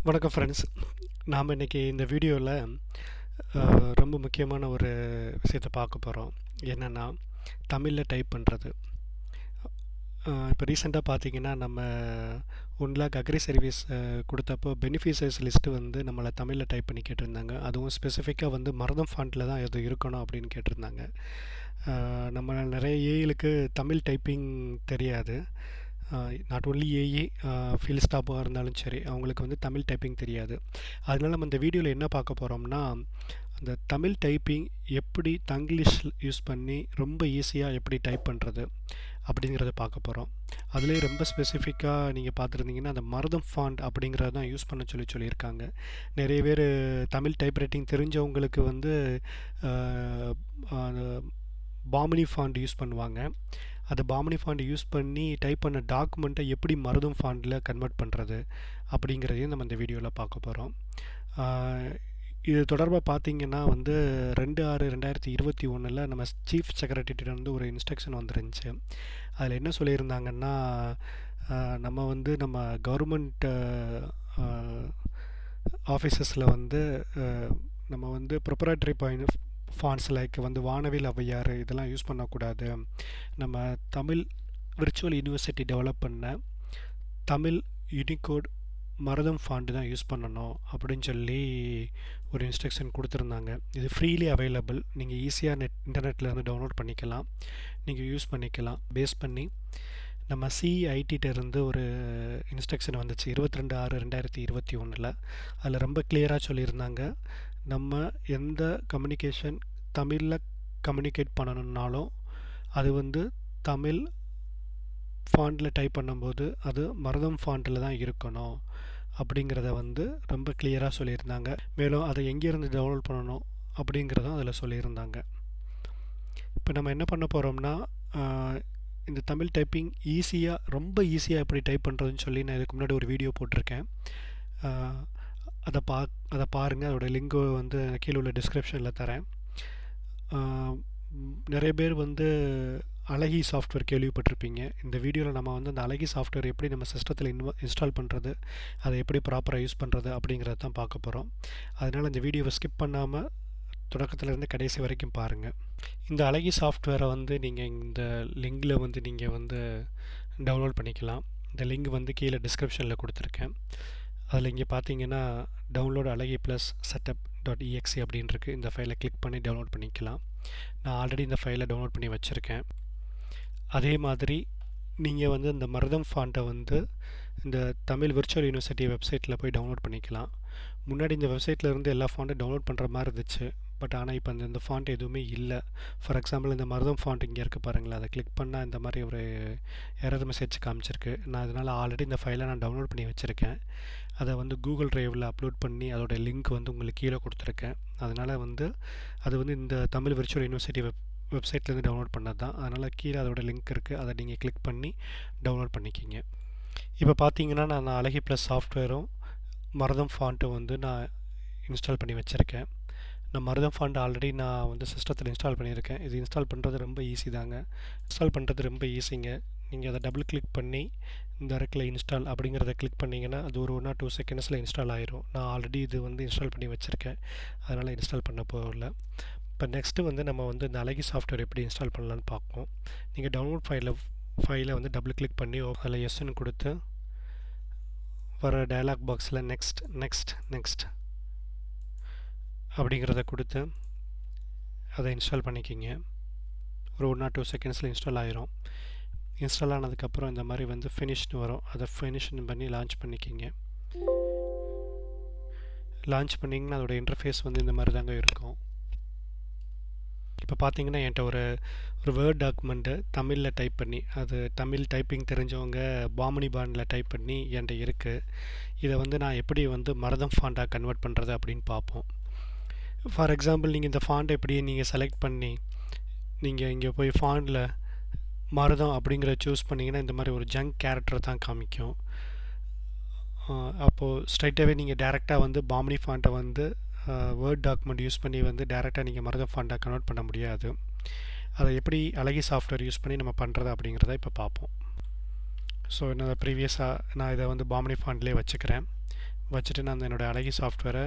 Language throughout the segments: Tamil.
வணக்கம் ஃப்ரெண்ட்ஸ். நாம் இன்றைக்கி இந்த வீடியோவில் ரொம்ப முக்கியமான ஒரு விஷயத்தை பார்க்க போகிறோம். என்னென்னா, தமிழில் டைப் பண்ணுறது. இப்போ ரீசெண்டாக பார்த்தீங்கன்னா, நம்ம 1 lakh அக்ரி சர்வீஸ் கொடுத்தப்போ பெனிஃபிஷரிஸ் லிஸ்ட்டு வந்து நம்மளை தமிழில் டைப் பண்ணி கேட்டிருந்தாங்க. அதுவும் ஸ்பெசிஃபிக்காக வந்து மருதம் ஃபாண்ட்டில் தான் எது இருக்கணும் அப்படின்னு கேட்டிருந்தாங்க. நம்ம நிறைய ஏஐகளுக்கு தமிழ் டைப்பிங் தெரியாது. நாட் ஒன்லி ஏஇ, ஃபீல்ட் ஸ்டாஃபாக இருந்தாலும் சரி, அவங்களுக்கு வந்து தமிழ் டைப்பிங் தெரியாது. அதனால் நம்ம இந்த வீடியோவில் என்ன பார்க்க போகிறோம்னா, அந்த தமிழ் டைப்பிங் எப்படி தங்கிலீஷ் யூஸ் பண்ணி ரொம்ப ஈஸியாக எப்படி டைப் பண்ணுறது அப்படிங்கிறத பார்க்க போகிறோம். அதுலேயே ரொம்ப ஸ்பெசிஃபிக்காக நீங்கள் பார்த்துருந்தீங்கன்னா, அந்த மருதம் ஃபாண்ட் அப்படிங்கிறத தான் யூஸ் பண்ண சொல்லியிருக்காங்க. நிறைய பேர் தமிழ் டைப் ரைட்டிங் தெரிஞ்சவங்களுக்கு வந்து பாமினி ஃபாண்ட் யூஸ் பண்ணுவாங்க. அந்த பாமினி ஃபாண்ட் யூஸ் பண்ணி டைப் பண்ண டாக்குமெண்ட்டை எப்படி மருதம் ஃபாண்டில் கன்வெர்ட் பண்ணுறது அப்படிங்கிறதையும் நம்ம இந்த வீடியோவில் பார்க்க போகிறோம். இது தொடர்பாக பார்த்தீங்கன்னா வந்து 2/6/2021 நம்ம சீஃப் செக்ரட்டரிட்ட வந்து ஒரு இன்ஸ்ட்ரக்ஷன் வந்துருந்துச்சு. அதில் என்ன சொல்லியிருந்தாங்கன்னா, நம்ம கவர்மெண்ட் ஆஃபீஸஸில் வந்து நம்ம வந்து ப்ரொப்ரைட்டரி ஃபாண்ட்ஸ் லைக் வந்து வானவில் ஔவையார் இதெல்லாம் யூஸ் பண்ணக்கூடாது. நம்ம தமிழ் விர்ச்சுவல் யூனிவர்சிட்டி டெவலப் பண்ண தமிழ் யூனிகோட் மருதம் ஃபாண்ட் தான் யூஸ் பண்ணணும் அப்படின்னு சொல்லி ஒரு இன்ஸ்ட்ரக்ஷன் கொடுத்துருந்தாங்க. இது ஃப்ரீலி அவைலபிள். நீங்கள் ஈஸியாக இன்டர்நெட்டில் இருந்து டவுன்லோட் பண்ணிக்கலாம், நீங்கள் யூஸ் பண்ணிக்கலாம். பேஸ் பண்ணி நம்ம சிஐடிகிட்டேருந்து ஒரு இன்ஸ்ட்ரக்ஷன் வந்துச்சு 22/6/2021. அதில் ரொம்ப கிளியராக சொல்லியிருந்தாங்க, நம்ம எந்த கம்யூனிகேஷன் தமிழில் கம்யூனிகேட் பண்ணணுன்னாலும் அது வந்து தமிழ் ஃபாண்டில் டைப் பண்ணும்போது அது மருதம் ஃபாண்டில் தான் இருக்கணும் அப்படிங்கிறத வந்து ரொம்ப கிளியராக சொல்லியிருந்தாங்க. மேலும் அதை எங்கேருந்து டவுன்லோட் பண்ணணும் அப்படிங்கிறதும் அதில் சொல்லியிருந்தாங்க. இப்போ நம்ம என்ன பண்ண போகிறோம்னா, இந்த தமிழ் டைப்பிங் ரொம்ப ஈஸியாக எப்படி டைப் பண்ணுறதுன்னு சொல்லி நான் இதுக்கு முன்னாடி ஒரு வீடியோ போட்டிருக்கேன். அதை பாருங்கள். அதோட லிங்க்கு வந்து கீழே உள்ள டிஸ்கிரிப்ஷனில் தரேன். நிறைய பேர் வந்து அழகி சாஃப்ட்வேர் கேள்விப்பட்டிருப்பீங்க. இந்த வீடியோவில் நம்ம வந்து அந்த அழகி சாஃப்ட்வேர் எப்படி நம்ம சிஸ்டத்தில் இன்ஸ்டால் பண்ணுறது, அதை எப்படி ப்ராப்பராக யூஸ் பண்ணுறது அப்படிங்கிறத தான் பார்க்க போகிறோம். அதனால் இந்த வீடியோவை ஸ்கிப் பண்ணாமல் தொடக்கத்துலேருந்து கடைசி வரைக்கும் பாருங்கள். இந்த அழகி சாஃப்ட்வேரை வந்து நீங்கள் இந்த லிங்கில் வந்து நீங்கள் வந்து டவுன்லோட் பண்ணிக்கலாம். இந்த லிங்க் வந்து கீழே டிஸ்கிரிப்ஷனில் கொடுத்துருக்கேன். அதில் இங்கே பார்த்தீங்கன்னா டவுன்லோட் அழகி ப்ளஸ் setup.exe அப்படின்னு இருக்குது. இந்த ஃபைலை கிளிக் பண்ணி டவுன்லோட் பண்ணிக்கலாம். நான் ஆல்ரெடி இந்த ஃபைலை டவுன்லோட் பண்ணி வச்சுருக்கேன். அதே மாதிரி நீங்கள் வந்து இந்த மருதம் ஃபாண்ட்டை வந்து இந்த தமிழ் விர்ச்சுவல் யூனிவர்சிட்டி வெப்சைட்டில் போய் டவுன்லோட் பண்ணிக்கலாம். முன்னாடி இந்த வெப்சைட்டில் இருந்து எல்லா ஃபாண்ட்டும் டவுன்லோட் பண்ணுற மாதிரி இருந்துச்சு. பட் ஆனால் இப்போ இந்த ஃபாண்ட் எதுவுமே இல்லை. ஃபார் எக்ஸாம்பிள் இந்த மருதம் ஃபாண்ட் இங்கே இருக்குது பாருங்களேன். அதை கிளிக் பண்ணால் இந்த மாதிரி ஒரு எரர் மெசேஜ் காமிச்சிருக்கு. நான் அதனால் ஆல்ரெடி இந்த ஃபைலை நான் டவுன்லோட் பண்ணி வச்சுருக்கேன். அதை வந்து கூகுள் ட்ரைவில் அப்லோட் பண்ணி அதோட லிங்க் வந்து உங்களுக்கு கீழே கொடுத்துருக்கேன். அதனால் வந்து அது வந்து இந்த தமிழ் விர்ச்சுவல் யூனிவர்சிட்டி வெப்சைட்லேருந்து டவுன்லோட் பண்ணது தான். அதனால் கீழே அதோட லிங்க் இருக்குது. அதை நீங்கள் கிளிக் பண்ணி டவுன்லோட் பண்ணிக்கிங்க. இப்போ பார்த்தீங்கன்னா நான் அழகி ப்ளஸ் சாஃப்ட்வேரும் மருதம் ஃபாண்ட்டும் வந்து நான் இன்ஸ்டால் பண்ணி வச்சுருக்கேன். நான் மருதம் ஃபாண்ட் ஆல்ரெடி நான் வந்து சிஸ்டத்தில் இன்ஸ்டால் பண்ணியிருக்கேன். இது இன்ஸ்டால் பண்ணுறது ரொம்ப ஈஸி தாங்க. இன்ஸ்டால் பண்ணுறது ரொம்ப ஈஸிங்க. நீங்கள் அதை டபுள் கிளிக் பண்ணி இந்த இடத்துல இன்ஸ்டால் அப்படிங்கிறத கிளிக் பண்ணிங்கன்னா அது ஒரு 1 or 2 செகண்ட்ஸில் இன்ஸ்டால் ஆயிரும். நான் ஆல்ரெடி இது வந்து இன்ஸ்டால் பண்ணி வச்சுருக்கேன். அதனால் இன்ஸ்டால் பண்ண போகல. இப்போ நெக்ஸ்ட்டு வந்து நம்ம வந்து இந்த அழகி சாஃப்ட்வேர் எப்படி இன்ஸ்டால் பண்ணலான்னு பார்ப்போம். நீங்கள் டவுன்லோட் ஃபைலை வந்து டபுள் கிளிக் பண்ணி அதில் எஸ்ன்னு கொடுத்து வர டயலாக் பாக்ஸில் நெக்ஸ்ட் அப்படிங்கிறத கொடுத்து அதை இன்ஸ்டால் பண்ணிக்கிங்க. ஒரு 1 or 2 செகண்ட்ஸில் இன்ஸ்டால் ஆயிரும். இன்ஸ்டால் ஆனதுக்கப்புறம் இந்த மாதிரி வந்து ஃபினிஷ்னு வரும். அதை ஃபினிஷ்னு பண்ணி லான்ச் பண்ணிக்கிங்க. லான்ச் பண்ணிங்கன்னா அதோட இன்டர்ஃபேஸ் வந்து இந்த மாதிரி தாங்க இருக்கும். இப்போ பார்த்தீங்கன்னா என்கிட்ட ஒரு வேர்ட் டாக்குமெண்ட்டு தமிழில் டைப் பண்ணி, அது தமிழ் டைப்பிங் தெரிஞ்சவங்க பாமினி பாண்டில் டைப் பண்ணி என்கிட்ட இருக்குது. இதை வந்து நான் எப்படி வந்து மருதம் ஃபாண்டாக கன்வெர்ட் பண்ணுறது அப்படின்னு பார்ப்போம். ஃபார் எக்ஸாம்பிள் நீங்கள் இந்த ஃபாண்ட் எப்படியே நீங்கள் செலக்ட் பண்ணி நீங்கள் இங்கே போய் ஃபாண்டில் மருதம் அப்படிங்கிற சூஸ் பண்ணிங்கன்னா இந்த மாதிரி ஒரு ஜங்க் கேரக்டர் தான் காமிக்கும். அப்போது ஸ்ட்ரைட்டாகவே நீங்கள் டேரெக்டாக வந்து பாமினி ஃபாண்ட்டை வந்து வேர்ட் டாக்குமெண்ட் யூஸ் பண்ணி வந்து டேரெக்டாக நீங்கள் மருதம் ஃபாண்டாக கன்வெர்ட் பண்ண முடியாது. அதை எப்படி அழகி சாஃப்ட்வேர் யூஸ் பண்ணி நம்ம பண்ணுறது அப்படிங்கிறத இப்போ பார்ப்போம். ஸோ என்னோட ப்ரீவியஸாக நான் இதை வந்து பாமினி ஃபாண்ட்லேயே வச்சுக்கிறேன். வச்சுட்டு நான் என்னோடய அழகி சாஃப்ட்வேரை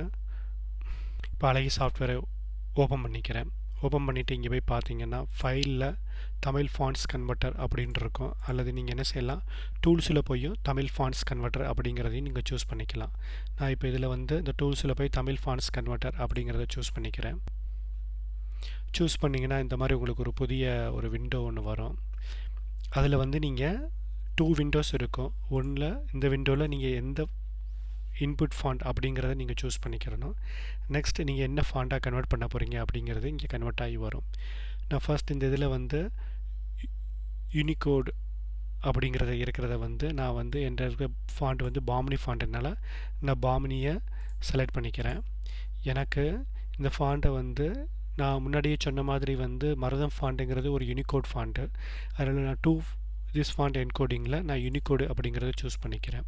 இப்போ அழகி சாஃப்ட்வேரை ஓப்பன் பண்ணிக்கிறேன். ஓப்பன் பண்ணிவிட்டு இங்கே போய் பார்த்தீங்கன்னா ஃபைலில் தமிழ் ஃபாண்ட்ஸ் கன்வெர்ட்டர் அப்படின்னு இருக்கும். அல்லது நீங்கள் என்ன செய்யலாம், டூல்ஸில் போயும் தமிழ் ஃபாண்ட்ஸ் கன்வெர்ட்டர் அப்படிங்கிறதையும் நீங்கள் சூஸ் பண்ணிக்கலாம். நான் இப்போ இதில் வந்து இந்த டூல்ஸில் போய் தமிழ் ஃபாண்ட்ஸ் கன்வெர்ட்டர் அப்படிங்கிறத சூஸ் பண்ணிக்கிறேன். சூஸ் பண்ணிங்கன்னா இந்த மாதிரி உங்களுக்கு ஒரு புதிய ஒரு விண்டோ ஒன்று வரும். அதில் வந்து நீங்கள் 2 விண்டோஸ் இருக்கும். ஒன்றில் இந்த விண்டோவில் நீங்கள் எந்த இன்புட் ஃபாண்ட் அப்படிங்கிறத நீங்கள் சூஸ் பண்ணிக்கிறணும். நெக்ஸ்ட் நீங்கள் என்ன ஃபாண்ட்டாக கன்வெர்ட் பண்ண போகிறீங்க அப்படிங்கிறது இங்கே கன்வெர்ட் ஆகி வரும். நான் ஃபர்ஸ்ட் இந்த இதில் வந்து யூனிகோட் அப்படிங்கிறத இருக்கிறத வந்து நான் வந்து என்ற இருக்க ஃபாண்ட் வந்து பாமினி ஃபாண்ட்னால நான் பாமினியை செலக்ட் பண்ணிக்கிறேன். எனக்கு இந்த ஃபாண்ட்டை வந்து நான் முன்னாடியே சொன்ன மாதிரி வந்து மருதம் ஃபாண்ட்டுங்கிறது ஒரு யூனிகோட் ஃபாண்ட்டு. அதில் நான் திஸ் ஃபாண்ட் என்கோடிங்கில் நான் யூனிகோடு அப்படிங்கிறத சூஸ் பண்ணிக்கிறேன்.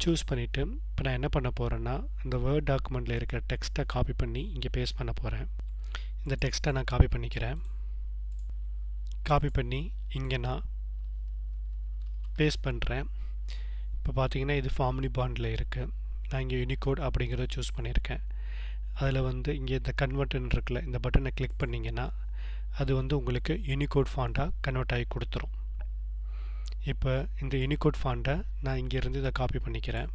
சூஸ் பண்ணிவிட்டு இப்போ நான் என்ன பண்ண போகிறேன்னா, இந்த வேர்ட் டாக்குமெண்ட்டில் இருக்கிற டெக்ஸ்ட்டை காப்பி பண்ணி இங்கே பேஸ்ட் பண்ண போகிறேன். இந்த டெக்ஸ்ட்டை நான் காப்பி பண்ணிக்கிறேன். காப்பி பண்ணி இங்கே நான் பேஸ்ட் பண்ணுறேன். இப்போ பார்த்தீங்கன்னா இது ஃபார்மினி பாண்டில் இருக்குது. நான் இங்கே யூனிகோட் அப்படிங்கிறத சூஸ் பண்ணியிருக்கேன். அதில் வந்து இங்கே இந்த கன்வெர்ட்னு இருக்குல்ல, இந்த பட்டனை கிளிக் பண்ணிங்கன்னா அது வந்து உங்களுக்கு யூனிகோட் ஃபாண்ட்டாக கன்வெர்ட் ஆகி கொடுத்துரும். இப்போ இந்த யூனிகோட் ஃபாண்ட்டை நான் இங்கேருந்து இதை காப்பி பண்ணிக்கிறேன்.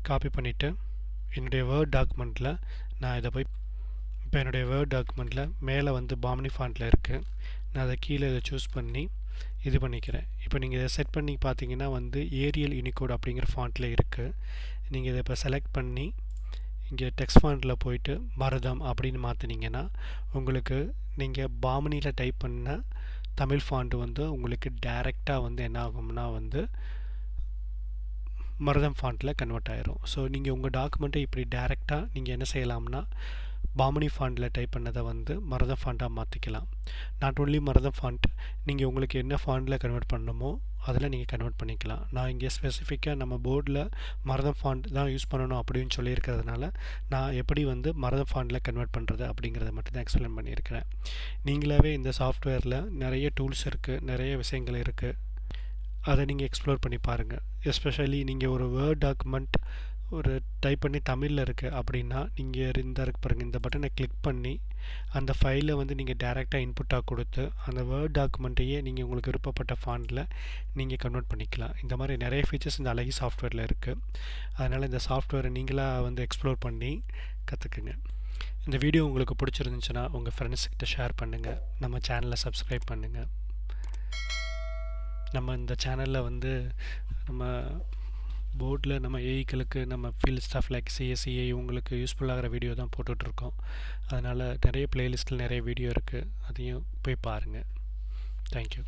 காப்பி பண்ணிவிட்டு என்னுடைய வேர்ட் டாக்குமெண்ட்டில் நான் இதை போய் இப்போ என்னுடைய வேர்ட் டாக்குமெண்ட்டில் மேலே வந்து பாமினி ஃபாண்ட்டில் இருக்குது. நான் அதை கீழே இதை சூஸ் பண்ணி இது பண்ணிக்கிறேன். இப்போ நீங்கள் இதை செட் பண்ணி பார்த்தீங்கன்னா வந்து ஏரியல் யூனிகோட் அப்படிங்கிற ஃபாண்ட்டில் இருக்குது. நீங்கள் இதை இப்போ செலக்ட் பண்ணி இங்கே டெக்ஸ்ட் ஃபாண்ட்டில் போயிட்டு மருதம் அப்படின்னு மாற்றினீங்கன்னா உங்களுக்கு நீங்கள் பாமினியில் டைப் பண்ண தமிழ் ஃபாண்ட்டு வந்து உங்களுக்கு டைரெக்டாக வந்து என்ன ஆகும்னா வந்து மருதம் ஃபாண்ட்டில் கன்வெர்ட் ஆயிரும். ஸோ நீங்கள் உங்கள் டாக்குமெண்ட்டை இப்படி டைரெக்டாக நீங்கள் என்ன செய்யலாம்னா பாமினி ஃபாண்ட்டில் டைப் பண்ணதை வந்து மருதம் ஃபாண்ட்டாக மாற்றிக்கலாம். நாட் ஓன்லி மருதம் ஃபாண்ட், நீங்கள் உங்களுக்கு என்ன ஃபாண்ட்டில் கன்வெர்ட் பண்ணணுமோ அதில் நீங்கள் கன்வெர்ட் பண்ணிக்கலாம். நான் இங்கே ஸ்பெசிஃபிக்காக நம்ம போர்டில் மருதம் ஃபாண்ட் தான் யூஸ் பண்ணணும் அப்படின்னு சொல்லியிருக்கிறதுனால நான் எப்படி வந்து மருதம் ஃபாண்ட்டில் கன்வெர்ட் பண்ணுறது அப்படிங்கிறத மட்டும் தான் எக்ஸ்பிளைன் பண்ணியிருக்கிறேன். நீங்களாகவே இந்த சாஃப்ட்வேரில் நிறைய டூல்ஸ் இருக்குது, நிறைய விஷயங்கள் இருக்குது. அதை நீங்கள் எக்ஸ்ப்ளோர் பண்ணி பாருங்கள். எஸ்பெஷலி நீங்கள் ஒரு வேர்ட் டாக்குமெண்ட் ஒரு டைப் பண்ணி தமிழில் இருக்குது அப்படின்னா நீங்கள் இந்த இருக்கு பாருங்கள், இந்த பட்டனை கிளிக் பண்ணி அந்த ஃபைலை வந்து நீங்கள் டைரெக்டாக இன்புட்டாக கொடுத்து அந்த வேர்ட் டாக்குமெண்ட்டையே நீங்கள் உங்களுக்கு விருப்பப்பட்ட ஃபாண்டில் நீங்கள் கன்வெர்ட் பண்ணிக்கலாம். இந்த மாதிரி நிறைய ஃபீச்சர்ஸ் இந்த அழகி சாஃப்ட்வேரில் இருக்குது. அதனால் இந்த சாஃப்ட்வேரை நீங்களாக வந்து எக்ஸ்ப்ளோர் பண்ணி கற்றுக்குங்க. இந்த வீடியோ உங்களுக்கு பிடிச்சிருந்துச்சுன்னா உங்கள் ஃப்ரெண்ட்ஸ்கிட்ட ஷேர் பண்ணுங்கள். நம்ம சேனலை சப்ஸ்கிரைப் பண்ணுங்கள். நம்ம இந்த சேனலில் வந்து நம்ம போர்டில் நம்ம ஏஐக்களுக்கு நம்ம ஃபீல்ட் ஸ்டாஃப் லைக் சிஎஸ்சிஏ இவங்களுக்கு யூஸ்ஃபுல்லாகிற வீடியோ தான் போட்டுட்ருக்கோம். அதனால் நிறைய ப்ளேலிஸ்ட்டில் நிறைய வீடியோ இருக்குது, அதையும் போய் பாருங்கள். தேங்க்யூ.